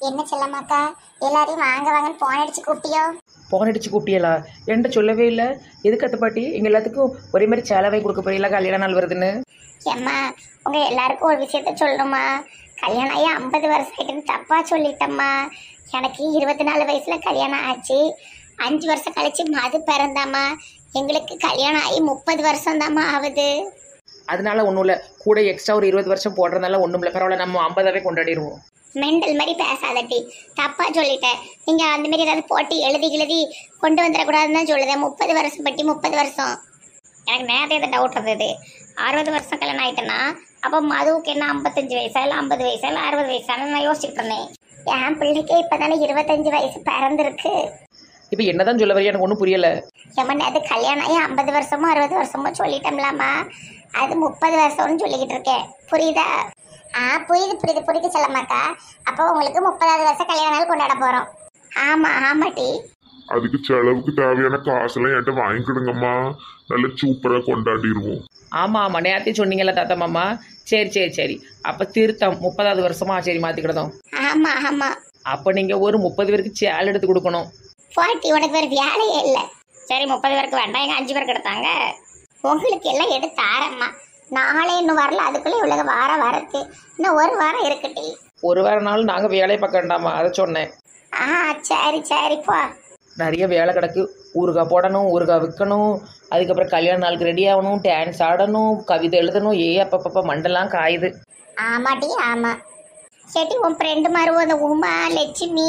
என்ன செல்லம்மாக்கா, எல்லாரையும் வாங்க வாங்கன்னு போன் அடிச்சு கூப்பிட்டியோ? போன் அடிச்சு கூப்பிட்டியலா? என்கிட்ட சொல்லவே இல்லை. எதுக்கு அத்தை பாட்டி எங்கள் எல்லாத்துக்கும் ஒரே மாதிரி சேலவை கொடுக்க போறீங்களா கல்யாண நாள் வருதுன்னு? ஏம்மா, உங்க எல்லாருக்கும் ஒரு விஷயத்த சொல்லணுமா? கல்யாணம் ஆகி 50 வருஷம் ஆயிட்டுன்னு தப்பா சொல்லிட்டம்மா. எனக்கு 24 வயசுல கல்யாணம் ஆச்சு. 5 வருஷம் கழிச்சு மது பிறந்தாம்மா. எங்களுக்கு கல்யாணம் ஆகி 30 வருஷம் தாம்மா ஆகுது. அதனால ஒன்றும் இல்லை, கூட எக்ஸ்ட்ரா ஒரு 20 வருஷம் போடுறதுனால ஒன்றும் இல்லை, பரவாயில்ல, நம்ம 50ஆவே கொண்டாடிடுவோம். மெண்டல் மாதிரி பேசாதட்டி, தப்பா சொல்லிட்டேன். நீங்க அந்த மாதிரி ஏதாவது போட்டு எழுதி கொண்டு வந்துடக்கூடாதுன்னு தான் சொல்லுதேன். 30 வருஷம் பட்டி 30 வருஷம். எனக்கு நேரத்தை எதாவது டவுட் இருந்தது. 60 வருஷம் கல்யாணம் ஆயிட்டேன்னா அப்போ மதுவுக்கு என்ன 55 வயசா இல்லை 50 வயசா இல்லை 60 வயசானு நான் யோசிச்சுட்டு இருந்தேன். என் பிள்ளைக்கே இப்போதானே 25 வயசு பிறந்திருக்கு. இப்போ என்னதான் சொல்ல வரையா? எனக்கு ஒன்றும் புரியலை. ஏமா அது கல்யாணம் ஆகி 50 வருஷமோ 60 வருஷமோ சொல்லிட்டோம்லாமா, அது 30 வருஷம்னு சொல்லிக்கிட்டு இருக்கேன். புரியுதா? புரியுது செல்லமாக்கா. அப்போ உங்களுக்கு 30வது வருஷம் கல்யாண நாள் கொண்டாட போறோம். ஆமாட்டி. அதுக்கு செலவுக்கு தேவையான காசெல்லாம் என்கிட்ட வாங்கிக்கிடுங்கம்மா, நல்ல சூப்பரா கொண்டாடிடுவோம். ஆமாம் நேரத்தை சொன்னீங்கல்ல தாத்தா மாமா. சரி அப்போ திருத்தம் 30வது வருஷமா? சரி மாற்றிக்கிடதோம். ஆமா. அப்போ நீங்கள் ஒரு 30 பேருக்கு சேல் எடுத்து கொடுக்கணும். பாட்டி உனக்கு வேறு வேலையே இல்லை. சரி 30 பேருக்கு வேண்டாம், எங்க 5 பேருக்கு எடுத்தாங்க. உங்களுக்கு எல்லாம் எடுத்து ஆரம்மா. நாளே இன்னும் வரல, அதுக்குள்ளே இவ்வளவு வாரம் வரது. இன்னும் ஒரு வாரம் இருக்குட்டி. ஒரு வாரம் நாள் நாங்கள் வேலையை பார்க்க வேண்டாமா? அதை சொன்னேன். சரிப்பா. நிறைய வேலை கிடக்கு. ஊறுகாய் போடணும், ஊறுகாய் விற்கணும், அதுக்கப்புறம் கல்யாண நாளுக்கு ரெடி ஆகணும், டான்ஸ் ஆடணும், கவிதை எழுதணும். அப்பப்போ மண்டெல்லாம் காயுது. ஆமாட்டி ஆமா. சரி உன் ஃப்ரெண்டு மாறுவோம், அந்த உமா லட்சுமி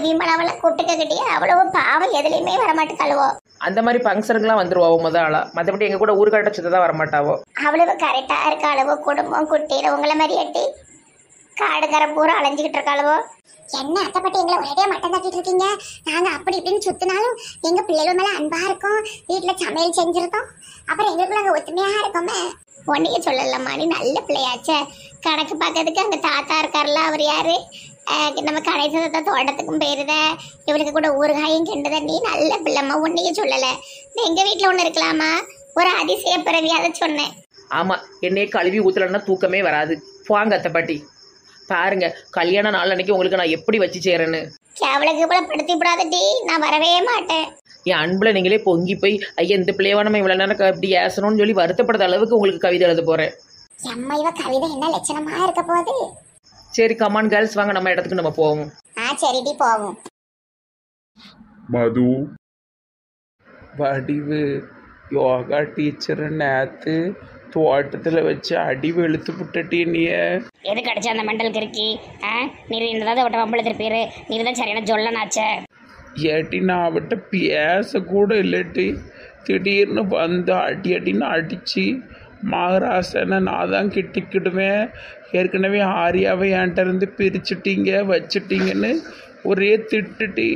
விமலாவெல்லாம் கூட்டுக்கிட்டே அவ்வளவு பாவம் எதுலையுமே வரமாட்டுக்காளுவோ. அந்த மாதிரி ஃபங்க்ஷனுக்குலாம் வந்துருவாவோ முதல் ஆளா. மற்றபடி எங்கள் கூட ஊருக்காட்ட சுத்த தான் வரமாட்டாவோ. அவ்வளவு கரெக்டா இருக்க அளவோ, குடும்பம் குட்டியில உங்களை மாதிரி எட்டி காடுகரை பூரா அலைஞ்சிக்கிட்டு இருக்காளவோ. என்ன அத்தைப்பட்டி எங்களை ஒரேடியா மட்டம் தட்டிட்டு இருக்கீங்க? நாங்க அப்படி இப்படின்னு சுத்தினாலும் எங்க பிள்ளைகள் மேல அன்பா இருக்கும், வீட்டுல சமையல் செஞ்சிருக்கோம், அப்புறம் எங்களுக்குள்ள அங்க ஒத்துமையா இருக்கோமே. ஒன்னையே சொல்லலம்மா, நீ நல்ல பிள்ளையாச்சே. கணக்கு பார்க்கறதுக்கு அங்க தாத்தா இருக்காருல்ல, அவர் யாரு, நம்ம கடைசி தோட்டத்துக்கும் போயிருத, இவளுக்கு கூட ஊறுகாயும் கிண்டுத. நீ நல்ல பிள்ளைம்மா, ஒன்னையே சொல்லல. எங்க வீட்டுல ஒண்ணு இருக்கலாமா, ஒரு அதிசய பிறவி, அதை சொன்னேன். ஆமாம், என்னையே கழுவி ஊற்றலன்னா தூக்கமே வராது. போங்க அத்தை பாட்டி. பாருங்க கல்யாண நாள் அன்னைக்கு உங்களுக்கு நான் எப்படி வச்சு சேரேன்னு. அவளுக்கு கூட படுத்தி விடாதடி, நான் வரவே மாட்டேன். என் அன்புல நீங்களே பொங்கி போய் ஐயா இந்த பிள்ளையவா நம்ம இவ்வளோ நேரம் இப்படி ஏசணும்னு சொல்லி வருத்தப்படுற அளவுக்கு உங்களுக்கு கவிதை எழுத போறேன். அம்மா இவ கவிதை என்ன லட்சணமா இருக்க போகுது. சரி கமான் கேர்ள்ஸ், வாங்க நம்ம இடத்துக்கு நம்ம போவோம். சரிடி போவோம். மது வடிவு யோகா டீச்சர் நேத்து தோட்டத்தில் வச்சு அடி வெளுத்து புட்டட்டி. நீ எது கிடைச்சா அந்த மெண்டல் கிறுக்கி? நீ இருந்ததாவது அவட்ட வம்பளத்திரு பேரு, நீ தான் சரியான சொல்லனாச்சே. ஏட்டி நான் அவட்ட பேச கூட இல்லட்டி திடீர்னு வந்து அடின்னு அடித்து மகராசனை நான் தான் கிட்டிக்கிடுவேன். ஏற்கனவே ஆரியாவை என்கிட்ட இருந்து பிரிச்சுட்டீங்க வச்சுட்டீங்கன்னு ஒரே திட்டுட்டி.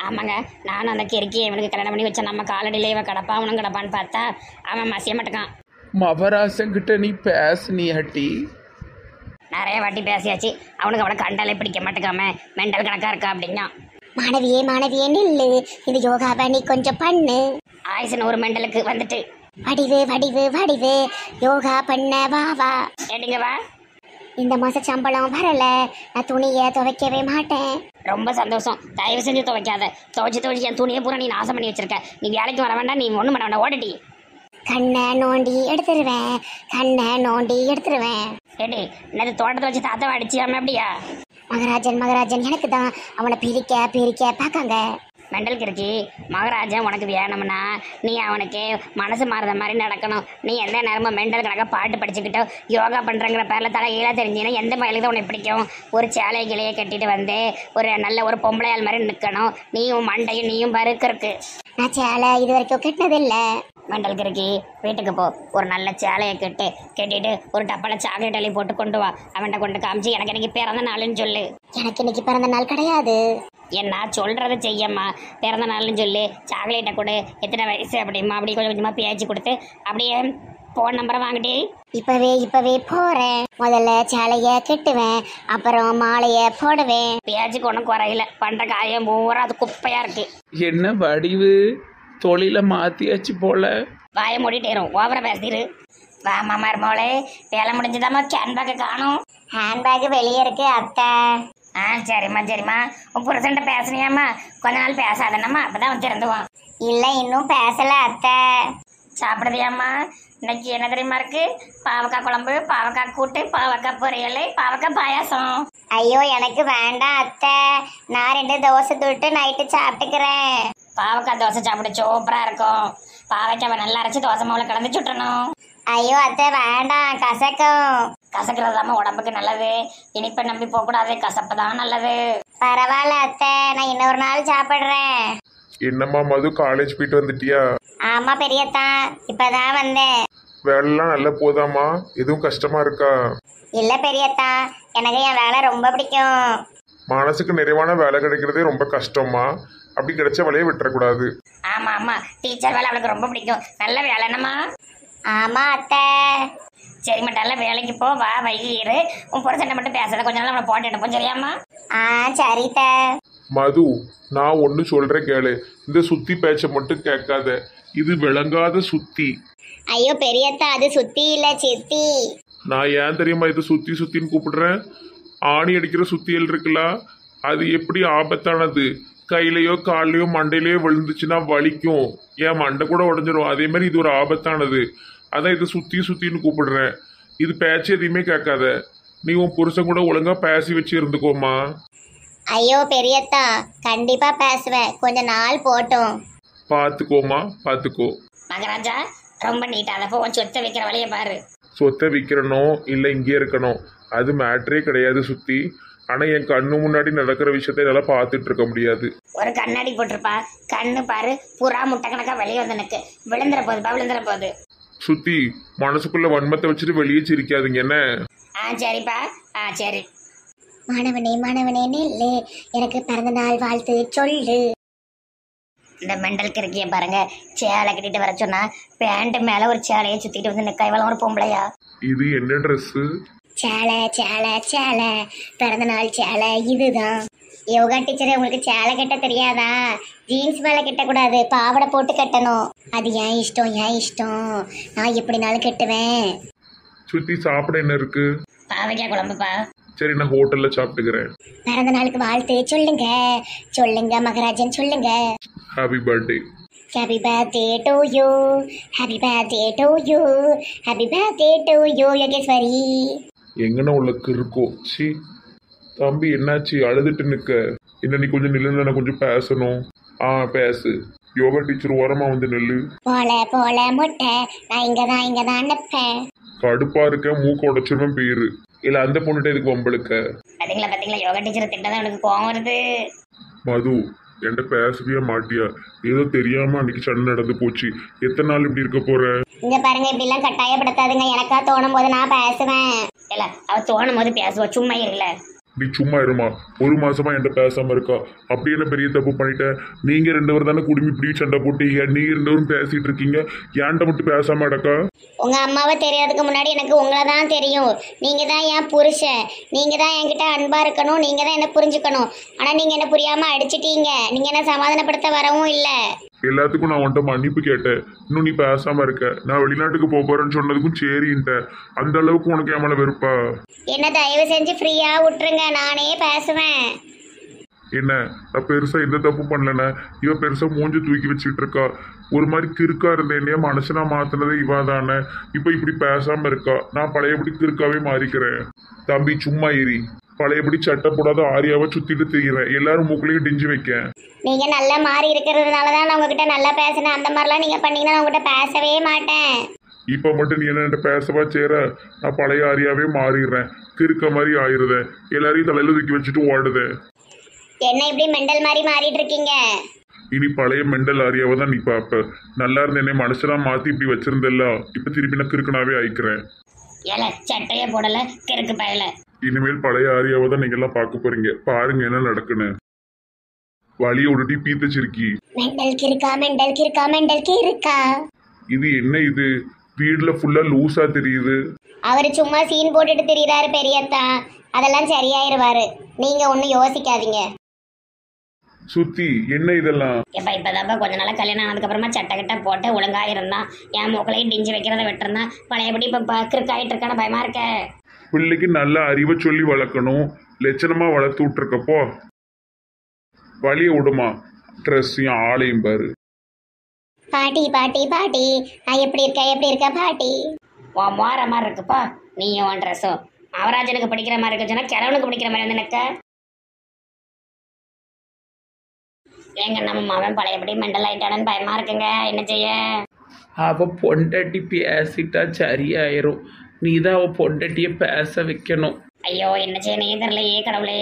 ஆமாங்க, நானும் அந்த கிறுக்கி இவனுக்கு கல்யாணம் பண்ணி வச்சேன். நம்ம காலடியில இவன் கிடப்பா அவனும் கிடப்பான்னு பார்த்தா அவன் மசிய மாட்டேக்கான். மகராசன்கிட்ட நீ பேசுனியாட்டி? நிறைய வாட்டி பேசியாச்சு. அவனுக்கு அவனை கண்டாலே பிடிக்க மாட்டேக்காம மெண்டல் கணக்கா இருக்கா அப்படின்னா. மாணவியே நில்லு, இந்த யோகாவை நீ கொஞ்சம் பண்ணு. ஆயுசன் ஒரு மெண்டலுக்கு வந்துட்டு வடிவு யோகா பண்ண வா ஏடிங்க வா. இந்த மாசம் சம்பளம் வரல, நான் துணியை துவைக்கவே மாட்டேன். ரொம்ப சந்தோஷம். தயவு செஞ்சு துவைக்காத. துவைச்சு என் துணியை பூரா நீ நாசம் பண்ணி வச்சிருக்க. நீ வேலைக்கு வர வேண்டாம், நீ ஒண்ணும் பண்ண வேண்டாம், ஓடடி. கண்ணை நோண்டி எடுத்துருவேன். ஏடி என்னது தோட்டத்தை வச்சு தாத்தாவை அடிச்சியாம அப்படியா? மகராஜன் எனக்கு தான் அவனை பிரிக்க பார்க்காங்க. மெண்டல் கிறுக்கி, மகராஜன் உனக்கு வேணும்னா நீ அவனுக்கு மனசு மாறுத மாதிரி நடக்கணும். நீ எந்த நேரமும் மெண்டல் கணக்காக பாட்டு படிச்சுக்கிட்டோ யோகா பண்ணுறங்கிற பேரில் தலைகீழாக தெரிஞ்சினா எந்த மயிலுக்கு தான் உனக்கு பிடிக்கும்? ஒரு சேலை கிளையை கட்டிட்டு வந்து ஒரு நல்ல ஒரு பொம்பளையால் மாதிரி நிற்கணும். நீயும் மண்டையும் நீயும் பருக்கிருக்கு. நான் சேலை இது வரைக்கும் கட்டினதில்லை. மெண்டல் கிறுக்கி, வீட்டுக்கு போ, ஒரு நல்ல சேலையை கட்டிட்டு ஒரு டப்பால சாக்லேட் அள்ளி போட்டு கொண்டு வா. அவன்கிட்ட கொண்டு காமிச்சு எனக்கு இன்னைக்கு பிறந்த நாள்னு சொல்லு. எனக்கு இன்னைக்கு பிறந்த நாள் கிடையாது. என்ன சொல்றதை செய்யம்மா, பிறந்த நாள்னு சொல்லு. சாக்லேட்டை கொடு, எத்தனை வயசு அப்படிமா, அப்படி கொஞ்சம் கொஞ்சமாக பேச்சு கொடுத்து அப்படியே ஃபோன் நம்பரை வாங்கிட்டே. இப்பவே போறேன். முதல்ல சேலைய கட்டுவேன், அப்புறம் மாலைய போடுவேன். பேச்சுக்கு ஒன்றும் குறையில, பண்ற காரியம் பூரா அது குப்பையா இருக்கு. என்ன வடிவு தொழிலை மாத்தியாச்சு போல. வாய மூடிட்டேரும், ஓவரா பேசிடு. வாமா மருமோளே, வேலை முடிஞ்சுதாம்மா. ஹேண்ட்பேக்கை காணும். ஹேண்ட்பேக் வெளியே இருக்கு அத்தை. ஆ சரிம்மா சரிம்மா. உன் புருஷன்ட்ட பேசுனியாம்மா? கொஞ்ச நாள் பேசாதனம்மா, அப்பதான் அவன் திறந்துவான். இல்லை இன்னும் பேசல அத்தை. சாப்பிடுதியாம்மா? இன்னைக்கு என்ன தெரியுமா இருக்கு? பாவக்காய் குழம்பு, பாவக்காய் கூட்டு, பாவக்காய் பொரியல், பாவக்காய் பாயாசம். ஐயோ எனக்கு வேண்டாம் அத்தை, நான் 2 தோசை தொட்டு நைட்டு சாப்பிட்டுக்கிறேன். பாவக்காய் தோசை சாப்பிட சூப்பரா இருக்கும். பாவக்காவை நல்லா அரைச்சி தோசை மாவுல கலந்து சுட்டணும். ஐயோ அத்தை வேண்டாம், கசக்கும். கசக்கிறது தான் உடம்புக்கு நல்லது. இனிப்பை நம்பி போக கூடாது, கசப்பு தான் நல்லது. பரவாயில்ல அத்தை, நான் இன்னொரு நாள் சாப்பிடுறேன். என்னம்மா மது, காலேஜ் போயிட்டு வந்துட்டியா? ஆமா பெரியத்தா, இப்பதான் வந்தேன். வேலைலாம் நல்லா போதாமா? எதுவும் கஷ்டமா இருக்கா? இல்ல பெரியத்தா, எனக்கு என் வேலை ரொம்ப பிடிக்கும். மனசுக்கு நிறைவான வேலை கிடைக்கிறதே ரொம்ப கஷ்டமா? அப்படி கிடைச்ச வேலையை விட்டுறக்கூடாது. ஆமா ஆமா, டீச்சர் வேலை அவளுக்கு ரொம்ப பிடிக்கும். நல்ல வேலை என்னம்மா? ஆமா அத்தை. சரிம்மா, நல்ல வேலைக்கு போ, வா வைகி இரு. உன் புருஷன் மட்டும் பேசுறத கொஞ்ச நாள் அவனை போட்டு எடுப்போம், சரியாம்மா? ஆ சரித்த. மது, நான் ஒன்று சொல்கிறேன் கேளு. இந்த சுத்தி பேச்சை மட்டும் கேட்காத, இது விளங்காத சுத்தி. ஐயோ பெரியத்தா, அது சுத்தி இல்ல சித்தி. நான் ஏன் தெரியுமா இது சுத்தி சுத்தின்னு கூப்பிடுறேன்? ஆணி அடிக்கிற சுத்தியல் இருக்குல்ல, அது எப்படி ஆபத்தானது. கையிலையோ கால்லையோ மண்டையிலையோ விழுந்துச்சுன்னா வலிக்கும், என் மண்டை கூட உடஞ்சிரும். அதே மாதிரி இது ஒரு ஆபத்தானது. அதான் இது சுத்தி சுத்தின்னு கூப்பிடுறேன். இது பேச்சு எதையுமே கேட்காத. நீ உன் புருஷன் கூட ஒழுங்கா பேசி வச்சு இருந்துக்கோமா. ஐயோ பெரியத்தா, கண்டிப்பா பேசுவேன், கொஞ்ச நாள் போட்டும். பார்த்துக்கோமா, பார்த்துக்கோ. மகராஜா ரொம்ப நீட்டா அதை உன் சொத்தை வைக்கிற வழியை பாரு. சொத்தை விற்கிறனோ இல்லை இங்கே இருக்கணும் அது மேட்ரே கிடையாது சுத்தி. ஆனால் என் கண்ணு முன்னாடி நடக்கிற விஷயத்த என்னால் பார்த்துட்டு இருக்க முடியாது. ஒரு கண்ணாடி போட்டிருப்பா, கண்ணு பாரு, புறா முட்டை கணக்கா வெளியே வந்து எனக்கு விழுந்துற போகுதுப்பா, விழுந்துற போகுது. சுத்தி மனசுக்குள்ள வன்மத்தை வச்சுட்டு வெளியே சிரிக்காதீங்க என்ன? ஆ சரிப்பா, ஆ சரி. மாணவனே மாணவனே நெல்லு, எனக்கு பிறந்த நாள் வாழ்த்து சொல்லு. இந்த மெண்டல் கிறுக்கிய பாருங்க, சேலை கட்டிட்டு வர சொன்னா பேண்ட் மேல ஒரு சேலையை சுத்திட்டு வந்து நிக்க. இவளும் ஒரு பொம்பளையா? இது என்ன ட்ரெஸ்ஸு? சேலை சேலை சேலை, பிறந்த நாள் சேலை இதுதான். யோகா டீச்சரே, உங்களுக்கு சேலை கட்ட தெரியாதா? ஜீன்ஸ் மேலே கட்டக்கூடாது, பாவாடை போட்டு கட்டணும். அது ஏன் இஷ்டம், ஏன் இஷ்டம், நான் எப்படினாலும் கட்டுவேன். சுத்தி சாப்பிட என்ன இருக்கு? பாவைக்காய் குழம்புப்பா. சரி, நான் ஹோட்டல்ல சாப்பிட்டுக்கிறேன். பிறந்த நாளுக்கு வாழ்த்து சொல்லுங்க, சொல்லுங்க மகராஜன் சொல்லுங்க. Happy birthday. Happy birthday to you, happy birthday to you, happy birthday to you Yogeswari. எங்கன உள்ளக்கு இருக்கோ? சி தம்பி, என்னாச்சு அழுதுட்டு நிக்க? என்ன நீ கொஞ்சம் நில்லுன்னு கொஞ்சம் பேசணும். பேசு. யோகா டீச்சர் ஓரமா வந்து நெல்லு. போல போல முட்டை, நான் இங்கதான் நிப்பேன். கடுப்பா இருக்க, மூக்க உடைச்சிருவேன் பேரு. இல்ல அந்த பொண்ணுகிட்ட இதுக்கு வம்பளுக்க? பாத்தீங்களா யோகா டீச்சர் திட்டதான் எனக்கு கோவம் வருது. மது, என்கிட்ட பேசவே மாட்டியா? ஏதோ தெரியாம அன்னைக்கு சண்டை நடந்து போச்சு. எத்தனை நாள் இப்படி இருக்க போற? இங்க பாருங்க, இப்படி எல்லாம் கட்டாயப்படுத்தாதுங்க. எனக்கா தோணும் போது நான் பேசுவேன். இல்ல அவ தோணும் போது பேசுவோம், சும்மா இல்ல. நீ சும்மா இருமா. 1 மாசமா என்கிட்ட பேசாம இருக்கா. அப்படி என்ன பெரிய தப்பு பண்ணிட்டேன்? நீங்க 2 பேரும் தானே குடும்பி இப்படி சண்டை போட்டீங்க. நீங்க 2 பேரும் பேசிட்டு இருக்கீங்க, ஏன்ட்ட மட்டும் பேசாம அடக்கா? உங்க அம்மாவை தெரியறதுக்கு முன்னாடி எனக்கு உங்களை தான் தெரியும். நீங்க தான் என் புருஷன், நீங்க தான் என்கிட்ட அன்பா இருக்கணும், நீங்க தான் என்ன புரிஞ்சுக்கணும். ஆனா நீங்க என்ன புரியாம அடிச்சிட்டீங்க. நீங்க என்ன சமாதானப்படுத்த வரவும் இல்ல. எல்லாத்துக்கும் நான் உன்ட்ட மன்னிப்பு கேட்டேன், இன்னும் நீ பேசாம இருக்க. நான் வெளிநாட்டுக்கு போறேன்னு சொன்னதுக்கும் சரின்ட்ட. அந்த அளவுக்கு உனக்கு என் மேல வெறுப்பா? என்ன தயவு செஞ்சு ஃப்ரீயா விட்டுருங்க, நானே பேசுவேன். என்ன, நான் பெருசா எந்த தப்பு பண்ணலண்ணே. இவ பெருசா மூஞ்சி தூக்கி வச்சுட்டு இருக்கா. ஒரு மாதிரி கிறுக்கா இருந்த என்னைய மனுஷனா மாத்தினதே இவா தானே. இப்ப இப்படி பேசாம இருக்கா. நான் பழையபடி கிறுக்காவே மாறிக்கிறேன். தம்பி சும்மா ஏறி பழையபடி சட்டை போடாத ஆரியாவை சுத்திட்டு திரிகிறேன். எல்லாரும் மூக்குலையும் டிஞ்சு வைக்க. நீங்க நல்லா மாறி இருக்கிறதுனாலதான் நான் உங்ககிட்ட நல்லா பேசினேன். அந்த மாதிரிலாம் நீங்க பண்ணீங்கன்னா நான் உங்ககிட்ட பேசவே மாட்டேன். இப்ப மட்டும் நீ என்ன பேசவா சேர? நான் பழைய ஆரியாவே மாறிடுறேன், கிறுக்க மாதிரி ஆயிருதேன். எல்லாரையும் தலையில தூக்கி வச்சுட்டு ஓடுதேன். என்ன இப்படி மெண்டல் மாதிரி மாறிட்டு இருக்கீங்க? இனி பழைய மெண்டல் ஆரியாவை தான் நீ பாப்ப. நல்லா இருந்த என்னை மனுஷனா மாத்தி இப்படி வச்சிருந்தல்ல, இப்ப திருப்பி நான் கிறுக்கனாவே ஆயிக்கிறேன். ஏல சட்டையே போடல, கிறுக்கு பயல. இனிமேல் பழைய ஆரியாவை தான் நீங்க எல்லாம் பார்க்க போறீங்க. பாருங்க என்ன நடக்குன்னு. வழியை விட்டுட்டி பீத்தச்சிருக்கி. மெண்டல் கிறுக்கா, மெண்டல் கிறுக்கா, மெண்டல் கிறுக்கா. இது என்ன இது? வீடுல ஃபுல்லா லூஸா தெரியுது. அவரு சும்மா சீன் போட்டுட்டு திரியிறாரு பெரியத்தா. அதெல்லாம் சரியாயிருவாரு, நீங்க ஒன்னும் யோசிக்காதீங்க. சுத்தி என்ன இதெல்லாம்? இப்பதாப்பா கொஞ்ச நாளா கல்யாணம் ஆனதுக்கு அப்புறமா சட்டை கிட்ட போட்டு ஒழுங்கா இருந்தான். என் மூக்களையும் டிஞ்சு வைக்கிறத விட்டுருந்தான். பழையபடி இப்ப கிறுக்காயிட்டு இருக்கான பயமா இருக்க. பிள்ளைக்கு நல்ல அறிவை சொல்லி வளர்க்கணும். லட்சணமா வளர்த்து விட்டுருக்கப்போ வழிய விடுமா ட்ரெஸ்ஸையும் ஆளையும் பாரு. பாட்டி பாட்டி பாட்டி நான் எப்படி இருக்க பாட்டி உன் மோற மாதிரி இருக்குப்பா. நீயும் உன் ட்ரெஸ்ஸும் மகராஜனுக்கு பிடிக்கிற மாதிரி இருக்கு சொன்னா கிழவனுக்கு பிடிக்கிற மாதிரி வந்து நிற்க. எங்க நம்ம மகன் பழையபடி மெண்டல் ஆயிட்டானு பயமா இருக்குங்க. என்ன செய்ய? அவ பொண்டாட்டி பேசிட்டா சரியாயிரும். நீ தான் அவ பொண்டாட்டிய பேச வைக்கணும். ஐயோ என்ன செய்ய நீ தெரியலையே கடவுளே.